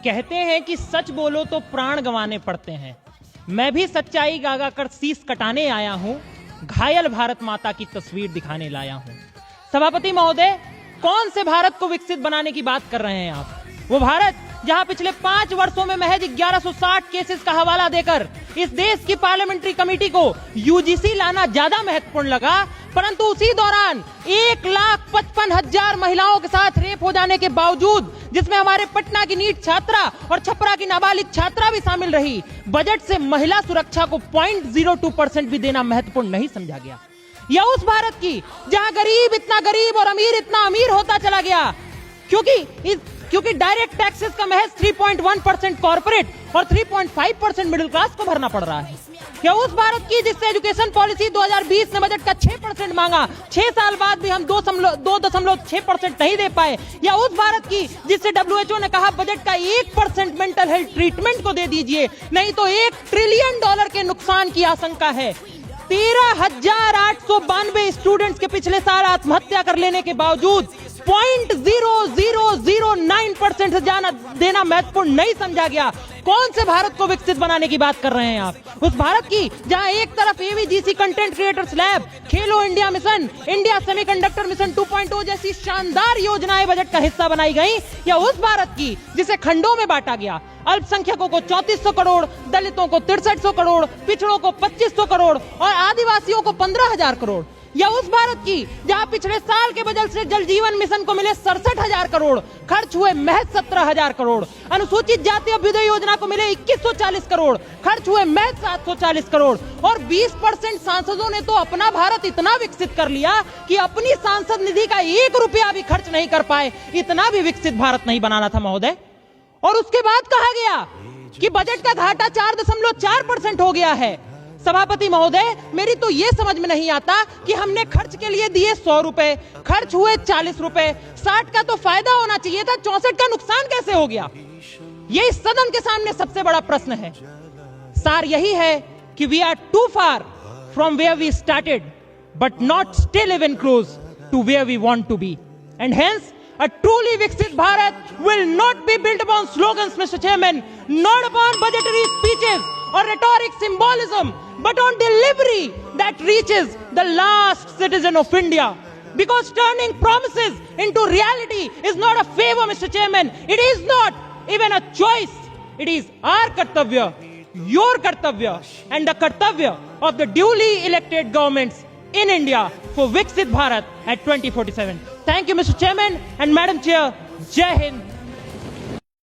कहते हैं कि सच बोलो तो प्राण गंवाने पड़ते हैं। मैं भी सच्चाई गागा कर शीश कटाने आया हूं, घायल भारत माता की तस्वीर दिखाने लाया हूं। सभापति महोदय, कौन से भारत को विकसित बनाने की बात कर रहे हैं आप? वो भारत जहां पिछले 5 वर्षों में महज 1160 केसेस का हवाला देकर इस देश की पार्लियामेंट्री कमेटी को यूजीसी लाना ज्यादा महत्वपूर्ण लगा, परंतु उसी दौरान 1,55,000 महिलाओं के साथ रेप हो जाने के बावजूद, जिसमें हमारे पटना की नीट छात्रा और छपरा की नाबालिग छात्रा भी शामिल रही, बजट से महिला सुरक्षा को 0.02% भी देना महत्वपूर्ण नहीं समझा गया। या उस भारत की जहां गरीब इतना गरीब और अमीर इतना अमीर होता चला गया क्योंकि डायरेक्ट टैक्सेस का महज 3.1% कॉर्पोरेट और 3.5% मिडिल क्लास को भरना पड़ रहा है। या उस भारत की जिससे एजुकेशन पॉलिसी 2020 में बजट का 6% मांगा, 6 साल बाद भी हम 2.6% नहीं दे पाए। या उस भारत की जिससे WHO ने कहा बजट का 1% मेंटल हेल्थ ट्रीटमेंट को दे दीजिए, नहीं तो $1 ट्रिलियन के नुकसान की आशंका है। 13,892 स्टूडेंट्स के पिछले साल आत्महत्या कर लेने के बावजूद 0.0009% से देना महत्वपूर्ण नहीं समझा गया। कौन से भारत को विकसित बनाने की बात कर रहे हैं आप? उस भारत की जहां एक तरफ AVGC कंटेंट क्रिएटर्स लैब, खेलो India mission, India semiconductor mission 2.0 जैसी शानदार योजनाएं बजट का हिस्सा बनाई गई। या उस भारत की जिसे खंडों में बांटा गया, अल्पसंख्यकों को 3400 करोड़, दलितों को 6300 करोड़, पिछड़ों को 2500 करोड़ और आदिवासियों को 15,000 करोड़। या उस भारत की जहां पिछले साल के बजट से जल जीवन मिशन को मिले 67,000 करोड़, खर्च हुए महज 17,000 करोड़। अनुसूचित जाति अभ्युदय योजना को मिले 2140 करोड़, खर्च हुए महज 740 करोड़। और 20% सांसदों ने तो अपना भारत इतना विकसित कर लिया कि अपनी सांसद निधि का 1 रुपया भी खर्च नहीं कर पाए। इतना भी विकसित भारत नहीं बनाना था महोदय। और उसके बाद कहा गया कि बजट का घाटा 4.4% हो गया है। सभापति महोदय, मेरी तो यह समझ में नहीं आता कि हमने खर्च के लिए दिए 100 रुपए, खर्च हुए 40 रुपए, 60 का तो फायदा होना चाहिए था, 64 का नुकसान कैसे हो गया? ये इस सदन के सामने सबसे बड़ा प्रश्न है। सार यही है कि we are too far from where we started, but not still even close to where we want to be, and hence a truly Viksit Bharat will not be built upon slogans, Mr. Chairman, not upon budgetary speeches or rhetoric symbolism, but on delivery that reaches the last citizen of India. Because turning promises into reality is not a favor, Mr. Chairman. It is not even a choice. It is our kartavya, your kartavya, and the kartavya of the duly elected governments in India for Viksit Bharat at 2047. Thank you, Mr. Chairman and Madam Chair. Jai Hind.